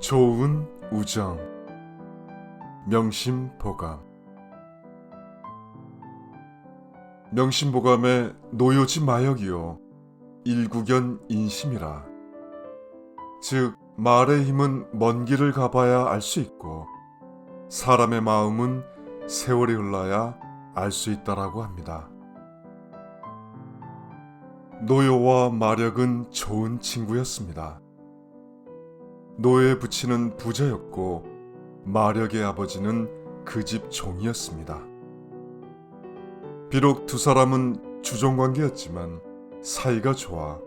좋은 우정. 명심보감. 명심보감의 노요지 마역이요 일구견 인심이라. 즉 말의 힘은 먼 길을 가봐야 알 수 있고 사람의 마음은 세월이 흘러야 알 수 있다라고 합니다. 노요와 마력은 좋은 친구였습니다. 노예에 붙이는 부자였고 마력의 아버지는 그 집 종이었습니다. 비록 두 사람은 주종관계였지만 사이가 좋아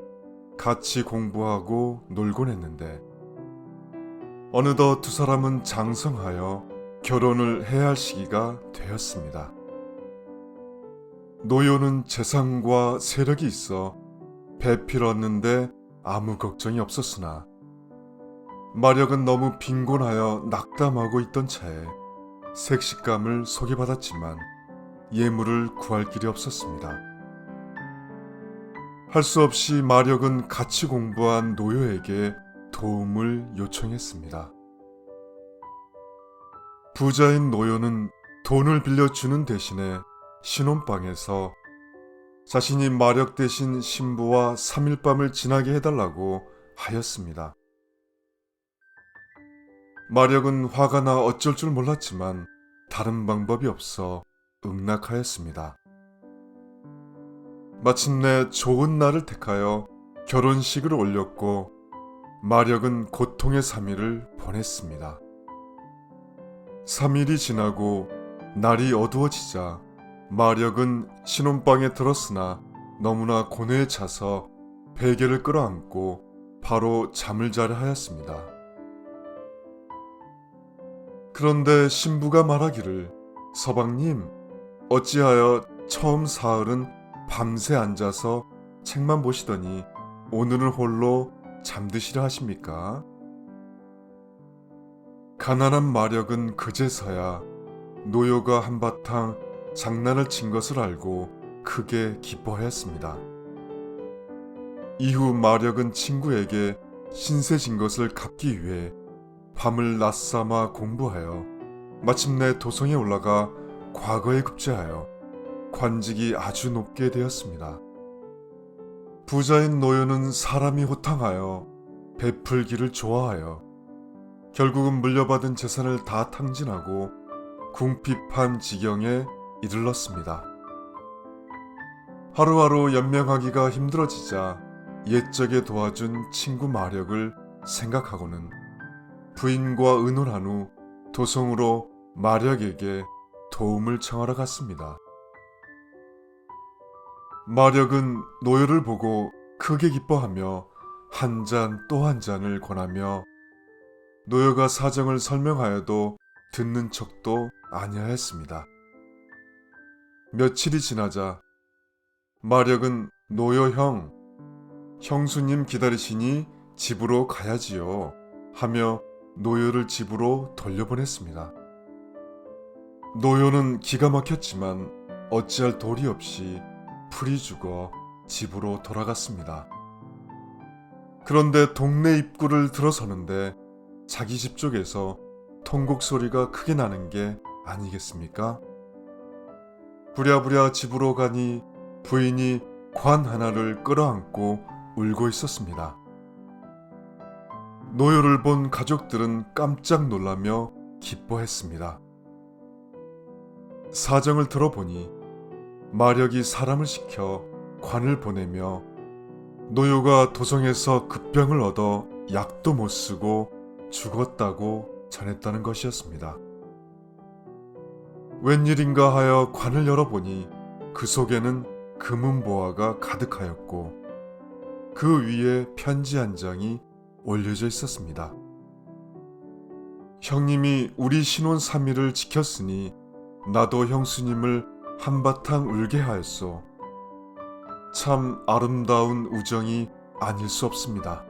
같이 공부하고 놀곤 했는데 어느덧 두 사람은 장성하여 결혼을 해야 할 시기가 되었습니다. 노요는 재산과 세력이 있어 배필 얻는데 아무 걱정이 없었으나 마력은 너무 빈곤하여 낙담하고 있던 차에 색식감을 소개받았지만 예물을 구할 길이 없었습니다. 할 수 없이 마력은 같이 공부한 노요에게 도움을 요청했습니다. 부자인 노요는 돈을 빌려주는 대신에 신혼방에서 자신이 마력 대신 신부와 3일 밤을 지나게 해달라고 하였습니다. 마력은 화가 나 어쩔 줄 몰랐지만 다른 방법이 없어 응낙하였습니다. 마침내 좋은 날을 택하여 결혼식을 올렸고 마력은 고통의 3일을 보냈습니다. 3일이 지나고 날이 어두워지자 마력은 신혼방에 들었으나 너무나 고뇌에 차서 베개를 끌어안고 바로 잠을 자려 하였습니다. 그런데 신부가 말하기를 서방님, 어찌하여 처음 사흘은 밤새 앉아서 책만 보시더니 오늘은 홀로 잠드시려 하십니까? 가난한 마력은 그제서야 노요가 한바탕 장난을 친 것을 알고 크게 기뻐하였습니다. 이후 마력은 친구에게 신세 진 것을 갚기 위해 밤을 낮삼아 공부하여 마침내 도성에 올라가 과거에 급제하여 관직이 아주 높게 되었습니다. 부자인 노요는 사람이 호탕하여 베풀기를 좋아하여 결국은 물려받은 재산을 다 탕진하고 궁핍한 지경에 이르렀습니다. 하루하루 연명하기가 힘들어지자 옛적에 도와준 친구 마력을 생각하고는 부인과 의논한 후 도성으로 마력에게 도움을 청하러 갔습니다. 마력은 노요를 보고 크게 기뻐하며 한 잔 또 한 잔을 권하며 노요가 사정을 설명하여도 듣는 척도 아니하였습니다. 며칠이 지나자 마력은 노요 형, 형수님 기다리시니 집으로 가야지요 하며 노요를 집으로 돌려보냈습니다. 노요는 기가 막혔지만 어찌할 도리 없이 풀이 죽어 집으로 돌아갔습니다. 그런데 동네 입구를 들어서는데 자기 집 쪽에서 통곡 소리가 크게 나는 게 아니겠습니까? 부랴부랴 집으로 가니 부인이 관 하나를 끌어안고 울고 있었습니다. 노요를 본 가족들은 깜짝 놀라며 기뻐했습니다. 사정을 들어보니 마력이 사람을 시켜 관을 보내며 노요가 도성에서 급병을 얻어 약도 못 쓰고 죽었다고 전했다는 것이었습니다. 웬일인가 하여 관을 열어보니 그 속에는 금은보화가 가득하였고 그 위에 편지 한 장이 올려져 있었습니다. 형님이 우리 신혼 3일을 지켰으니 나도 형수님을 한바탕 울게 하였소. 참 아름다운 우정이 아닐 수 없습니다.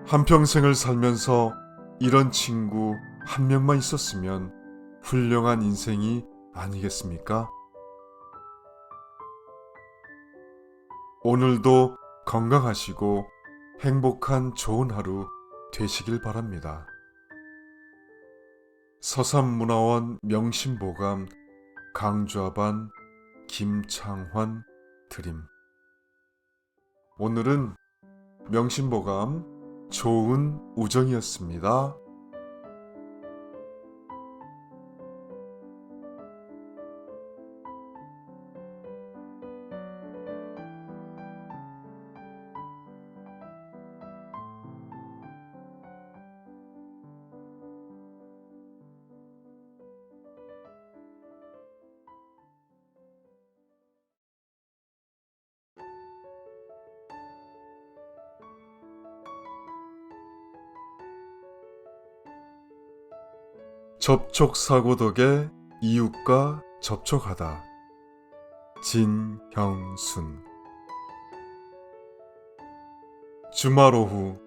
한평생을 살면서 이런 친구 한 명만 있었으면 훌륭한 인생이 아니겠습니까? 오늘도 건강하시고 행복한 좋은 하루 되시길 바랍니다. 서산문화원 명심보감 강좌반 김창환 드림. 오늘은 명심보감 좋은 우정이었습니다. 접촉사고 덕에 이웃과 접촉하다. 진형순. 주말 오후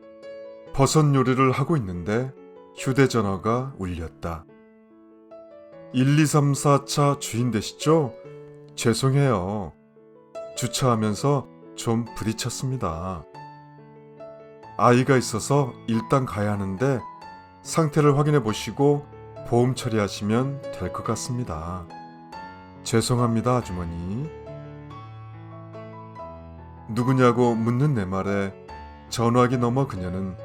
버섯 요리를 하고 있는데 휴대전화가 울렸다. 1234차 주인 되시죠? 죄송해요. 주차하면서 좀 부딪혔습니다. 아이가 있어서 일단 가야 하는데 상태를 확인해 보시고 보험 처리하시면 될 것 같습니다. 죄송합니다, 아주머니. 누구냐고 묻는 내 말에 전화기 넘어 그녀는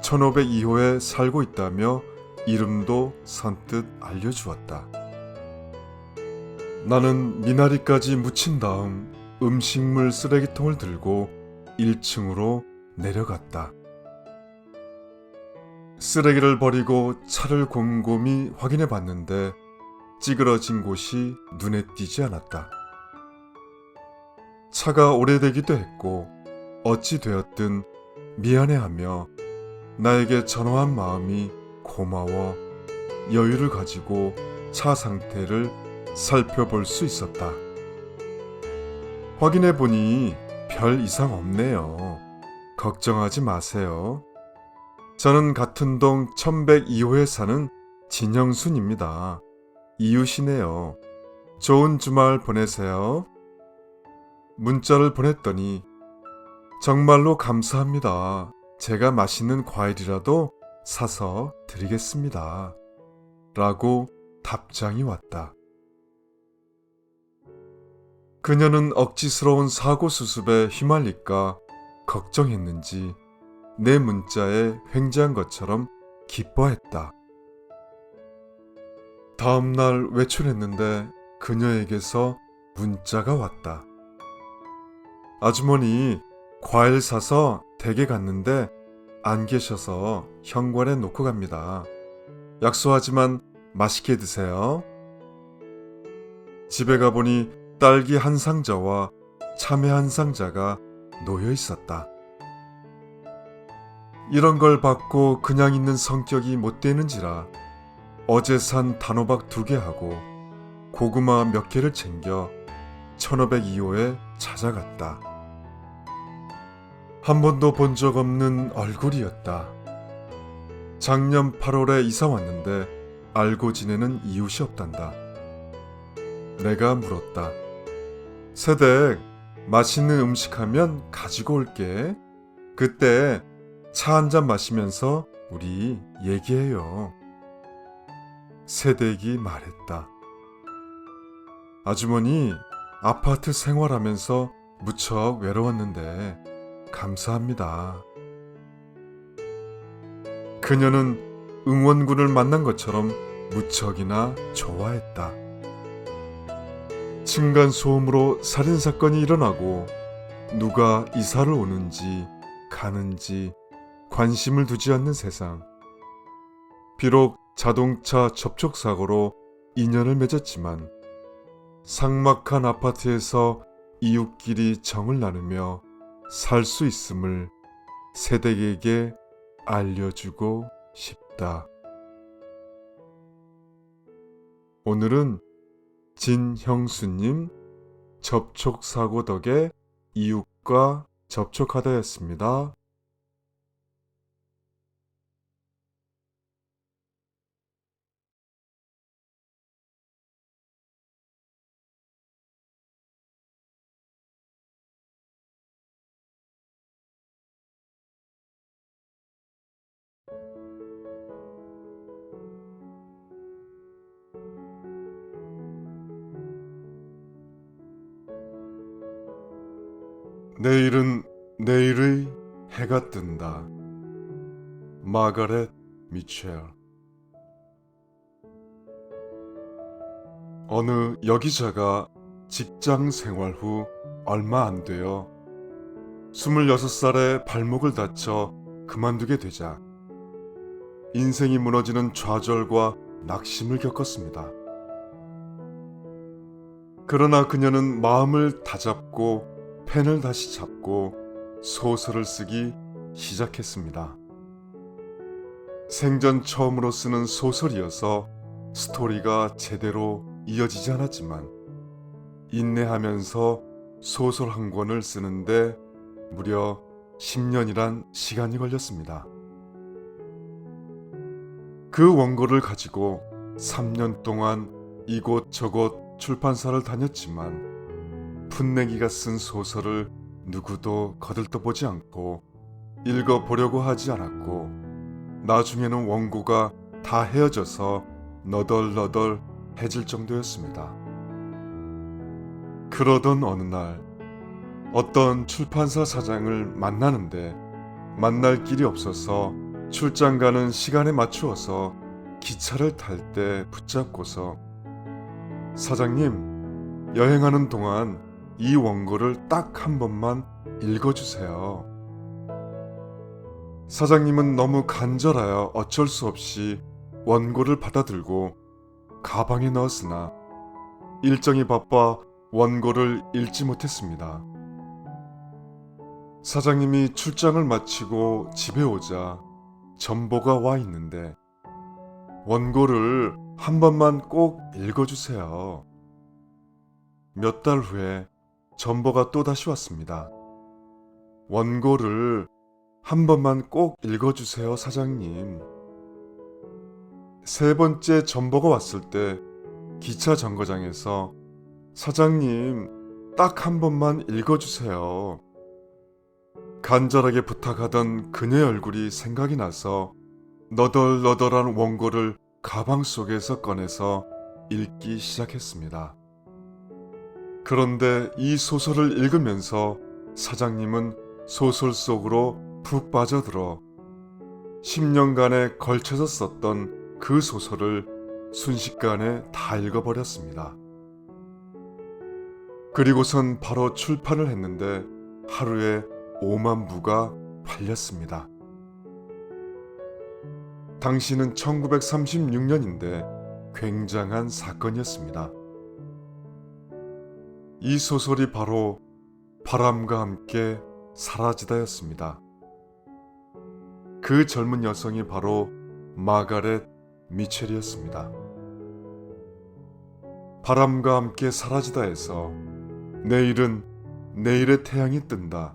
1502호에 살고 있다며 이름도 선뜻 알려주었다. 나는 미나리까지 묻힌 다음 음식물 쓰레기통을 들고 1층으로 내려갔다. 쓰레기를 버리고 차를 곰곰이 확인해 봤는데 찌그러진 곳이 눈에 띄지 않았다. 차가 오래되기도 했고 어찌 되었든 미안해하며 나에게 전화한 마음이 고마워 여유를 가지고 차 상태를 살펴볼 수 있었다. 확인해 보니 별 이상 없네요. 걱정하지 마세요. 저는 같은 동 1102호에 사는 진형순입니다. 이웃이네요. 좋은 주말 보내세요. 문자를 보냈더니 정말로 감사합니다. 제가 맛있는 과일이라도 사서 드리겠습니다. 라고 답장이 왔다. 그녀는 억지스러운 사고 수습에 휘말릴까 걱정했는지 내 문자에 횡재한 것처럼 기뻐했다. 다음날 외출했는데 그녀에게서 문자가 왔다. 아주머니, 과일 사서 댁에 갔는데 안 계셔서 현관에 놓고 갑니다. 약소하지만 맛있게 드세요. 집에 가보니 딸기 한 상자와 참외 한 상자가 놓여 있었다. 이런 걸 받고 그냥 있는 성격이 못 되는지라 어제 산 단호박 2개 하고 고구마 몇 개를 챙겨 1502호에 찾아갔다. 한 번도 본 적 없는 얼굴이었다. 작년 8월에 이사 왔는데 알고 지내는 이웃이 없단다. 내가 물었다. 새댁, 맛있는 음식 하면 가지고 올게. 그때 차 한잔 마시면서 우리 얘기해요. 새댁이 말했다. 아주머니, 아파트 생활하면서 무척 외로웠는데 감사합니다. 그녀는 응원군을 만난 것처럼 무척이나 좋아했다. 층간소음으로 살인사건이 일어나고 누가 이사를 오는지 가는지 관심을 두지 않는 세상. 비록 자동차 접촉사고로 인연을 맺었지만 삭막한 아파트에서 이웃끼리 정을 나누며 살 수 있음을 새댁에게 알려주고 싶다. 오늘은 진형수님 접촉사고 덕에 이웃과 접촉하다였습니다. 내일은 내일의 해가 뜬다. 마가렛 미첼. 어느 여기자가 직장 생활 후 얼마 안 되어 26살에 발목을 다쳐 그만두게 되자 인생이 무너지는 좌절과 낙심을 겪었습니다. 그러나 그녀는 마음을 다잡고 펜을 다시 잡고 소설을 쓰기 시작했습니다. 생전 처음으로 쓰는 소설이어서 스토리가 제대로 이어지지 않았지만 인내하면서 소설 한 권을 쓰는데 무려 10년이란 시간이 걸렸습니다. 그 원고를 가지고 3년 동안 이곳저곳 출판사를 다녔지만 풋내기가 쓴 소설을 누구도 거들떠보지 않고 읽어보려고 하지 않았고 나중에는 원고가 다 헤어져서 너덜너덜해질 정도였습니다. 그러던 어느 날 어떤 출판사 사장을 만나는데 만날 길이 없어서 출장 가는 시간에 맞추어서 기차를 탈 때 붙잡고서 사장님, 여행하는 동안 이 원고를 딱 한 번만 읽어주세요. 사장님은 너무 간절하여 어쩔 수 없이 원고를 받아들고 가방에 넣었으나 일정이 바빠 원고를 읽지 못했습니다. 사장님이 출장을 마치고 집에 오자 전보가 와 있는데 원고를 한 번만 꼭 읽어주세요. 몇 달 후에 전보가 또다시 왔습니다. 원고를 한 번만 꼭 읽어주세요, 사장님. 세 번째 전보가 왔을 때 기차 정거장에서 사장님, 딱 한 번만 읽어주세요. 간절하게 부탁하던 그녀의 얼굴이 생각이 나서 너덜너덜한 원고를 가방 속에서 꺼내서 읽기 시작했습니다. 그런데 이 소설을 읽으면서 사장님은 소설 속으로 푹 빠져들어 10년간에 걸쳐서 썼던 그 소설을 순식간에 다 읽어버렸습니다. 그리고선 바로 출판을 했는데 하루에 5만 부가 팔렸습니다. 당시는 1936년인데 굉장한 사건이었습니다. 이 소설이 바로 바람과 함께 사라지다였습니다. 그 젊은 여성이 바로 마가렛 미첼이었습니다. 바람과 함께 사라지다에서 내일은 내일의 태양이 뜬다.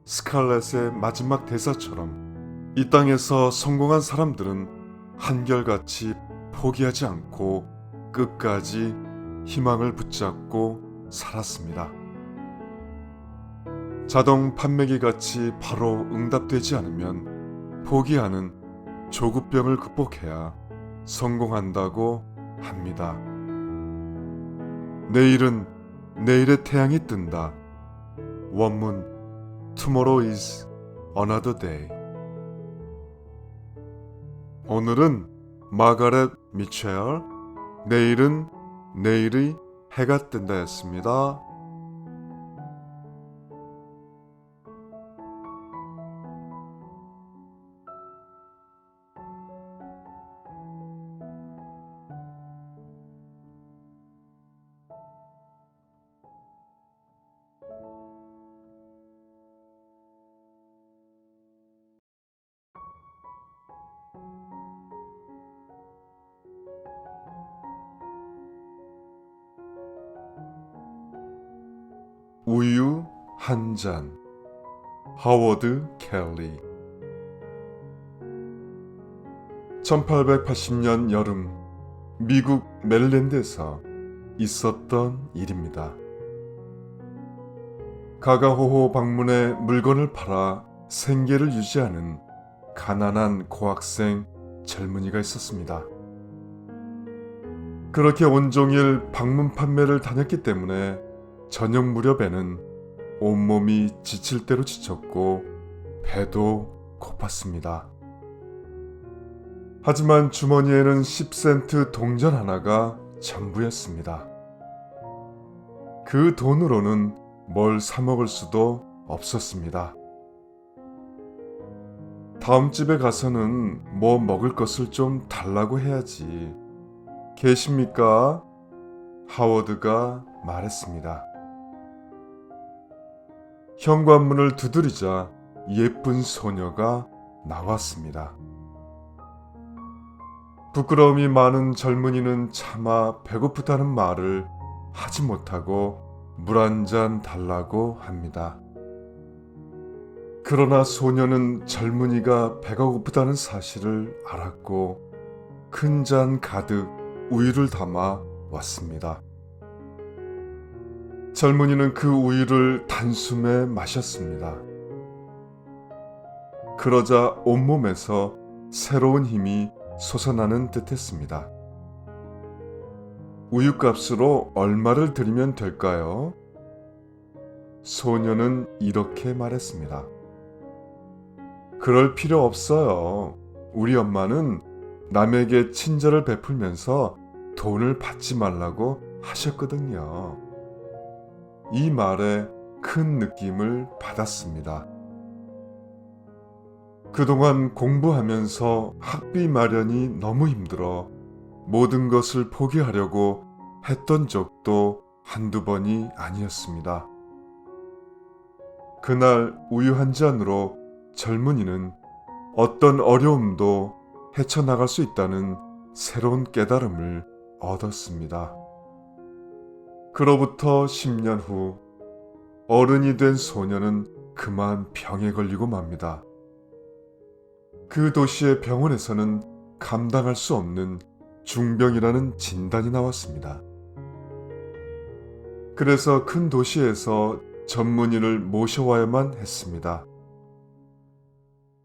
스칼렛의 마지막 대사처럼 이 땅에서 성공한 사람들은 한결같이 포기하지 않고 끝까지 희망을 붙잡고 살았습니다. 자동 판매기 같이 바로 응답되지 않으면 포기하는 조급병을 극복해야 성공한다고 합니다. 내일은 내일의 태양이 뜬다. 원문 Tomorrow is another day. 오늘은 마가렛 미첼, 내일은 내일의 해가 뜬다였습니다. 우유 한 잔. 하워드 켈리. 1880년 여름 미국 메릴랜드에서 있었던 일입니다. 가가호호 방문에 물건을 팔아 생계를 유지하는 가난한 고학생 젊은이가 있었습니다. 그렇게 온종일 방문 판매를 다녔기 때문에 저녁 무렵에는 온몸이 지칠 대로 지쳤고 배도 고팠습니다. 하지만 주머니에는 10센트 동전 하나가 전부였습니다. 그 돈으로는 뭘 사 먹을 수도 없었습니다. 다음 집에 가서는 뭐 먹을 것을 좀 달라고 해야지. 계십니까? 하워드가 말했습니다. 현관문을 두드리자 예쁜 소녀가 나왔습니다. 부끄러움이 많은 젊은이는 차마 배고프다는 말을 하지 못하고 물 한 잔 달라고 합니다. 그러나 소녀는 젊은이가 배가 고프다는 사실을 알았고 큰 잔 가득 우유를 담아 왔습니다. 젊은이는 그 우유를 단숨에 마셨습니다. 그러자 온몸에서 새로운 힘이 솟아나는 듯했습니다. 우유값으로 얼마를 드리면 될까요? 소녀는 이렇게 말했습니다. 그럴 필요 없어요. 우리 엄마는 남에게 친절을 베풀면서 돈을 받지 말라고 하셨거든요. 이 말에 큰 느낌을 받았습니다. 그동안 공부하면서 학비 마련이 너무 힘들어 모든 것을 포기하려고 했던 적도 한두 번이 아니었습니다. 그날 우유 한 잔으로 젊은이는 어떤 어려움도 헤쳐나갈 수 있다는 새로운 깨달음을 얻었습니다. 그로부터 10년 후 어른이 된 소녀는 그만 병에 걸리고 맙니다. 그 도시의 병원에서는 감당할 수 없는 중병이라는 진단이 나왔습니다. 그래서 큰 도시에서 전문의를 모셔와야만 했습니다.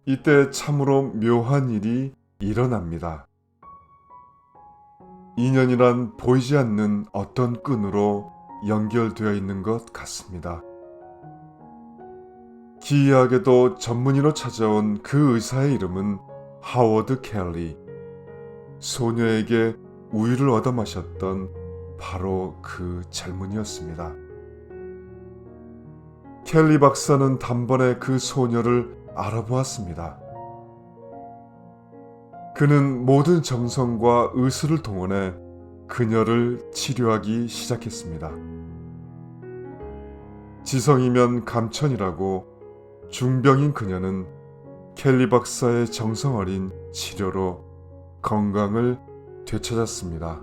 이때 참으로 묘한 일이 일어납니다. 인연이란 보이지 않는 어떤 끈으로 연결되어 있는 것 같습니다. 기이하게도 전문의로 찾아온 그 의사의 이름은 하워드 켈리. 소녀에게 우유를 얻어 마셨던 바로 그 젊은이였습니다. 켈리 박사는 단번에 그 소녀를 알아보았습니다. 그는 모든 정성과 의술을 동원해 그녀를 치료하기 시작했습니다. 지성이면 감천이라고 중병인 그녀는 켈리 박사의 정성 어린 치료로 건강을 되찾았습니다.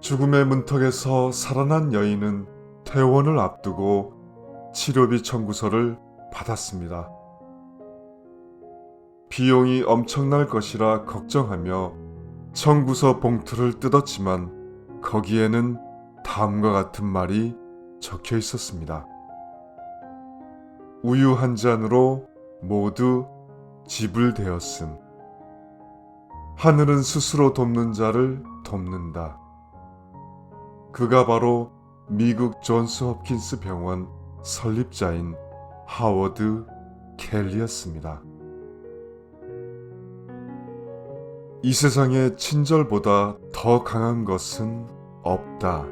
죽음의 문턱에서 살아난 여인은 퇴원을 앞두고 치료비 청구서를 받았습니다. 비용이 엄청날 것이라 걱정하며 청구서 봉투를 뜯었지만 거기에는 다음과 같은 말이 적혀 있었습니다. 우유 한 잔으로 모두 지불되었음. 하늘은 스스로 돕는 자를 돕는다. 그가 바로 미국 존스 홉킨스 병원 설립자인 하워드 켈리였습니다. 이 세상에 친절보다 더 강한 것은 없다.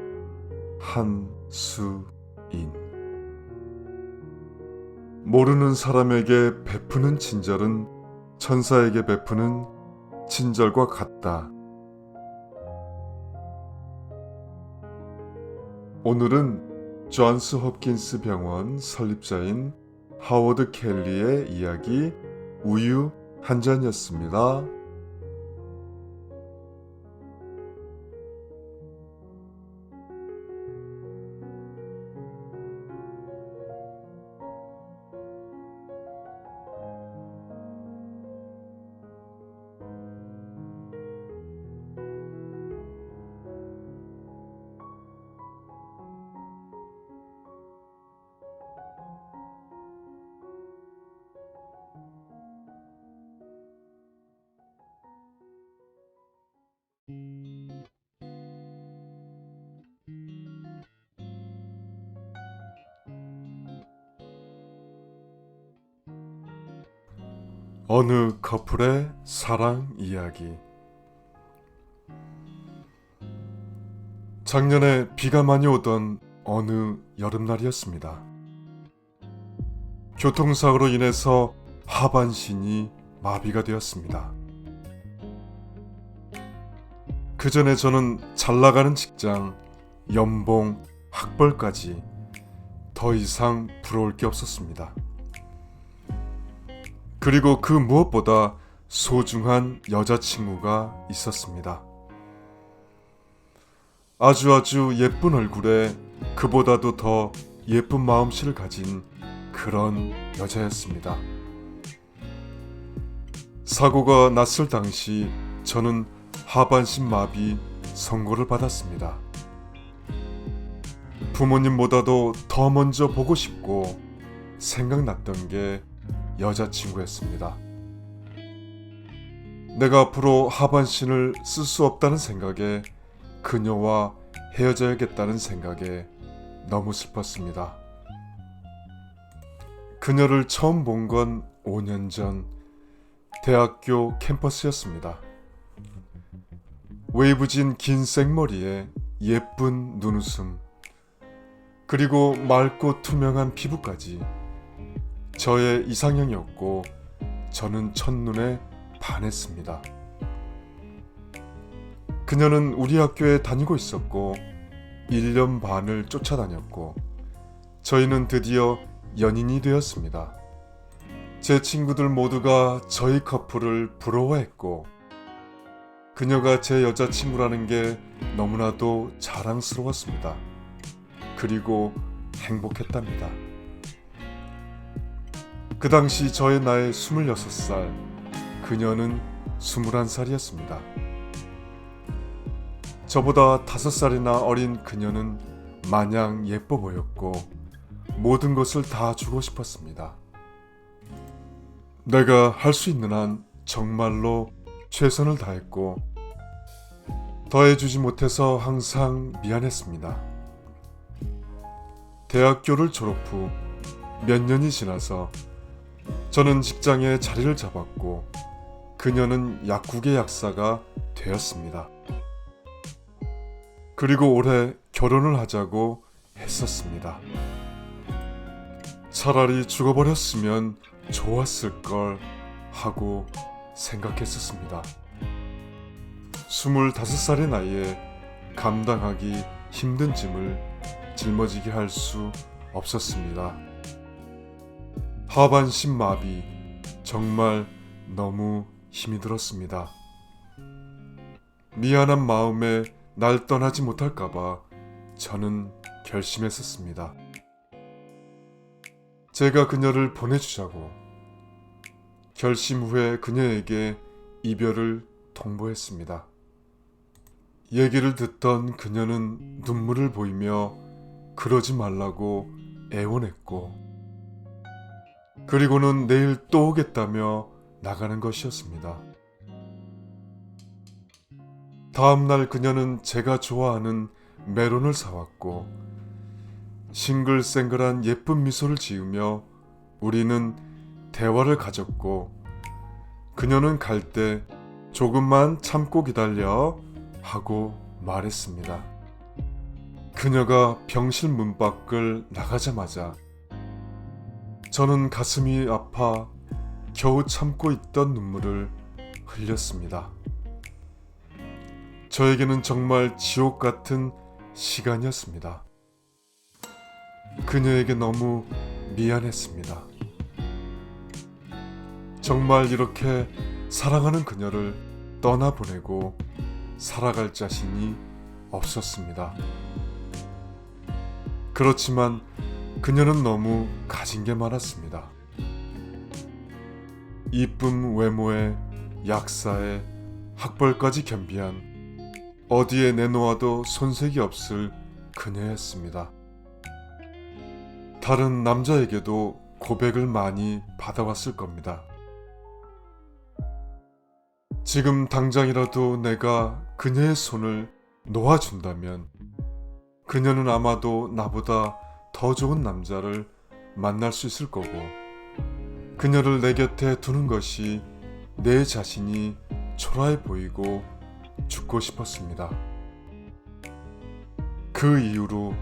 한수인. 모르는 사람에게 베푸는 친절은 천사에게 베푸는 친절과 같다. 오늘은 존스 홉킨스 병원 설립자인 하워드 켈리의 이야기 우유 한 잔이었습니다. 어느 커플의 사랑 이야기. 작년에 비가 많이 오던 어느 여름날이었습니다. 교통사고로 인해서 하반신이 마비가 되었습니다. 그 전에 저는 잘 나가는 직장, 연봉, 학벌까지 더 이상 부러울 게 없었습니다. 그리고 그 무엇보다 소중한 여자친구가 있었습니다. 아주 예쁜 얼굴에 그보다도 더 예쁜 마음씨를 가진 그런 여자였습니다. 사고가 났을 당시 저는 하반신 마비 선고를 받았습니다. 부모님보다도 더 먼저 보고 싶고 생각났던 게 여자친구였습니다. 내가 앞으로 하반신을 쓸 수 없다는 생각에 그녀와 헤어져야겠다는 생각에 너무 슬펐습니다. 그녀를 처음 본 건 5년 전 대학교 캠퍼스였습니다. 웨이브진 긴 생머리에 예쁜 눈웃음, 그리고 맑고 투명한 피부까지 저의 이상형이었고 저는 첫눈에 반했습니다. 그녀는 우리 학교에 다니고 있었고 1년 반을 쫓아다녔고 저희는 드디어 연인이 되었습니다. 제 친구들 모두가 저희 커플을 부러워했고 그녀가 제 여자친구라는 게 너무나도 자랑스러웠습니다. 그리고 행복했답니다. 그 당시 저의 나이 26살, 그녀는 21살이었습니다. 저보다 5살이나 어린 그녀는 마냥 예뻐 보였고 모든 것을 다 주고 싶었습니다. 내가 할 수 있는 한 정말로 최선을 다했고 더해주지 못해서 항상 미안했습니다. 대학교를 졸업 후 몇 년이 지나서 저는 직장에 자리를 잡았고 그녀는 약국의 약사가 되었습니다. 그리고 올해 결혼을 하자고 했었습니다. 차라리 죽어버렸으면 좋았을 걸 하고 생각했었습니다. 25살의 나이에 감당하기 힘든 짐을 짊어지게 할 수 없었습니다. 하반신 마비, 정말 너무 힘이 들었습니다. 미안한 마음에 날 떠나지 못할까봐 저는 결심했었습니다. 제가 그녀를 보내주자고. 결심 후에 그녀에게 이별을 통보했습니다. 얘기를 듣던 그녀는 눈물을 보이며 그러지 말라고 애원했고 그리고는 내일 또 오겠다며 나가는 것이었습니다. 다음날 그녀는 제가 좋아하는 메론을 사왔고 싱글생글한 예쁜 미소를 지으며 우리는 대화를 가졌고 그녀는 갈 때 조금만 참고 기다려 하고 말했습니다. 그녀가 병실 문 밖을 나가자마자 저는 가슴이 아파 겨우 참고 있던 눈물을 흘렸습니다. 저에게는 정말 지옥 같은 시간이었습니다. 그녀에게 너무 미안했습니다. 정말 이렇게 사랑하는 그녀를 떠나보내고 살아갈 자신이 없었습니다. 그렇지만 그녀는 너무 가진 게 많았습니다. 이쁜 외모에 약사에 학벌까지 겸비한 어디에 내놓아도 손색이 없을 그녀였습니다. 다른 남자에게도 고백을 많이 받아왔을 겁니다. 지금 당장이라도 내가 그녀의 손을 놓아준다면 그녀는 아마도 나보다 더 좋은 남자를 만날 수 있을 거고 그녀를 내 곁에 두는 것이 내 자신이 초라해 보이고 죽고 싶었습니다. 그 이후로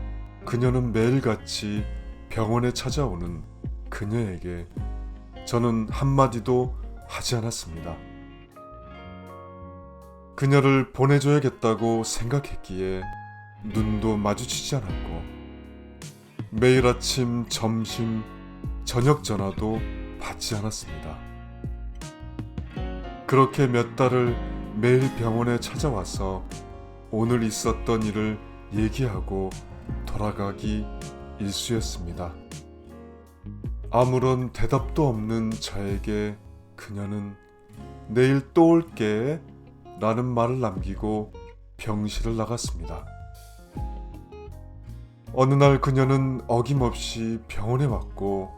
그녀는 매일같이 병원에 찾아오는 그녀에게 저는 한마디도 하지 않았습니다. 그녀를 보내줘야겠다고 생각했기에 눈도 마주치지 않았고 매일 아침, 점심, 저녁 전화도 받지 않았습니다. 그렇게 몇 달을 매일 병원에 찾아와서 오늘 있었던 일을 얘기하고 돌아가기 일쑤였습니다. 아무런 대답도 없는 저에게 그녀는 내일 또 올게 라는 말을 남기고 병실을 나갔습니다. 어느 날 그녀는 어김없이 병원에 왔고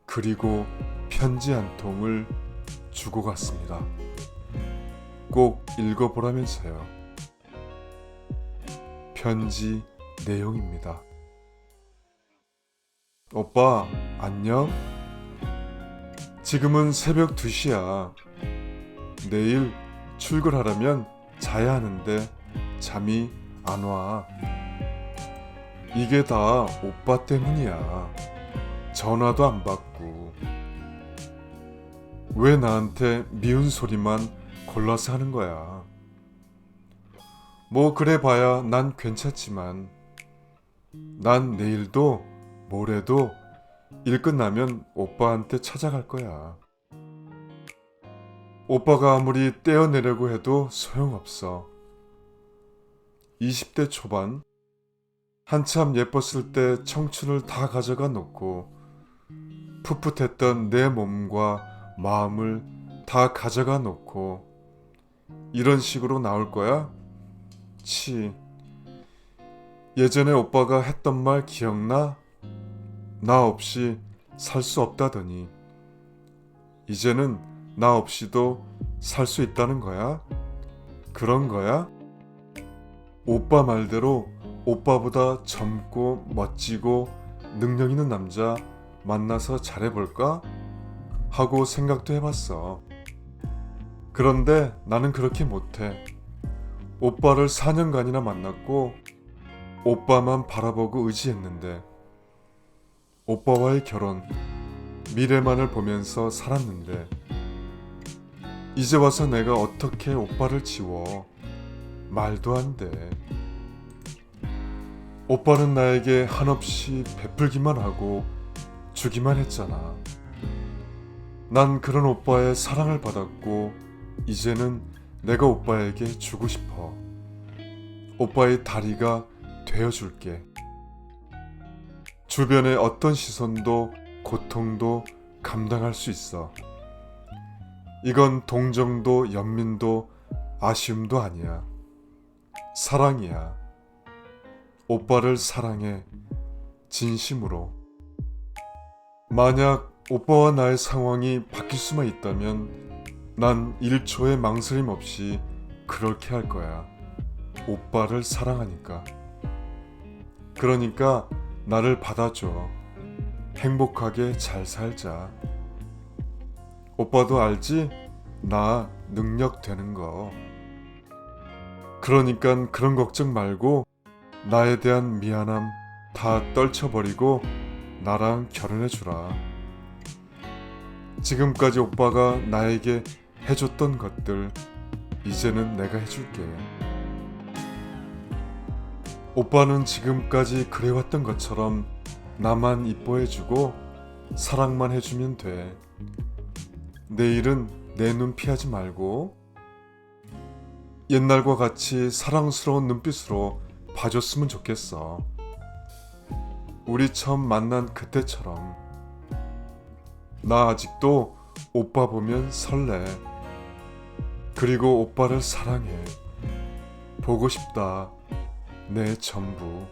그리고 편지 한 통을 주고 갔습니다. 꼭 읽어보라면서요. 편지 내용입니다. 오빠, 안녕? 지금은 새벽 2시야. 내일 출근하려면 자야 하는데 잠이 안 와. 이게 다 오빠 때문이야. 전화도 안 받고. 왜 나한테 미운 소리만 골라서 하는 거야? 뭐 그래 봐야 난 괜찮지만 난 내일도 모레도 일 끝나면 오빠한테 찾아갈 거야. 오빠가 아무리 떼어내려고 해도 소용없어. 20대 초반 한참 예뻤을 때 청춘을 다 가져가 놓고 풋풋했던 내 몸과 마음을 다 가져가 놓고 이런 식으로 나올 거야? 치. 예전에 오빠가 했던 말 기억나? 나 없이 살 수 없다더니 이제는 나 없이도 살 수 있다는 거야? 그런 거야? 오빠 말대로 오빠보다 젊고 멋지고 능력 있는 남자 만나서 잘해볼까? 하고 생각도 해봤어. 그런데 나는 그렇게 못해. 오빠를 4년간이나 만났고 오빠만 바라보고 의지했는데 오빠와의 결혼, 미래만을 보면서 살았는데 이제 와서 내가 어떻게 오빠를 지워. 말도 안 돼. 오빠는 나에게 한없이 베풀기만 하고 주기만 했잖아. 난 그런 오빠의 사랑을 받았고 이제는 내가 오빠에게 주고 싶어. 오빠의 다리가 되어줄게. 주변의 어떤 시선도 고통도 감당할 수 있어. 이건 동정도 연민도 아쉬움도 아니야. 사랑이야. 오빠를 사랑해. 진심으로. 만약 오빠와 나의 상황이 바뀔 수만 있다면 난 1초의 망설임 없이 그렇게 할 거야. 오빠를 사랑하니까. 그러니까 나를 받아줘. 행복하게 잘 살자. 오빠도 알지? 나 능력 되는 거. 그러니까 그런 걱정 말고 나에 대한 미안함 다 떨쳐버리고 나랑 결혼해주라. 지금까지 오빠가 나에게 해줬던 것들 이제는 내가 해줄게. 오빠는 지금까지 그래왔던 것처럼 나만 이뻐해주고 사랑만 해주면 돼. 내일은 내 눈 피하지 말고 옛날과 같이 사랑스러운 눈빛으로 봐줬으면 좋겠어. 우리 처음 만난 그때처럼. 나 아직도 오빠 보면 설레. 그리고 오빠를 사랑해. 보고 싶다. 내 전부.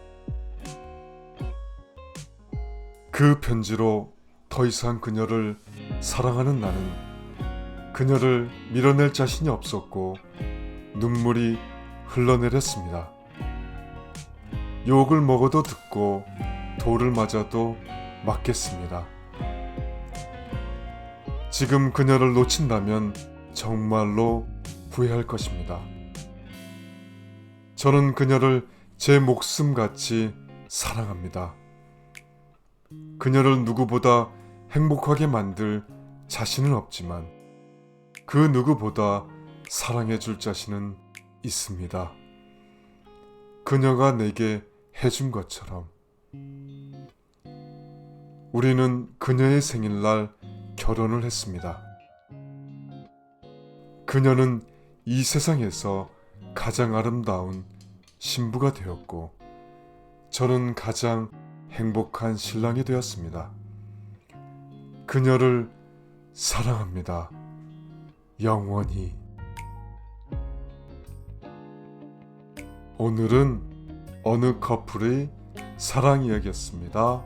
그 편지로 더 이상 그녀를 사랑하는 나는 그녀를 밀어낼 자신이 없었고 눈물이 흘러내렸습니다. 욕을 먹어도 듣고 돌을 맞아도 맞겠습니다. 지금 그녀를 놓친다면 정말로 후회할 것입니다. 저는 그녀를 제 목숨같이 사랑합니다. 그녀를 누구보다 행복하게 만들 자신은 없지만 그 누구보다 사랑해 줄 자신은 있습니다. 그녀가 내게 해준 것처럼. 우리는 그녀의 생일날 결혼을 했습니다. 그녀는 이 세상에서 가장 아름다운 신부가 되었고, 저는 가장 행복한 신랑이 되었습니다. 그녀를 사랑합니다. 영원히. 오늘은 어느 커플의 사랑 이야기였습니다.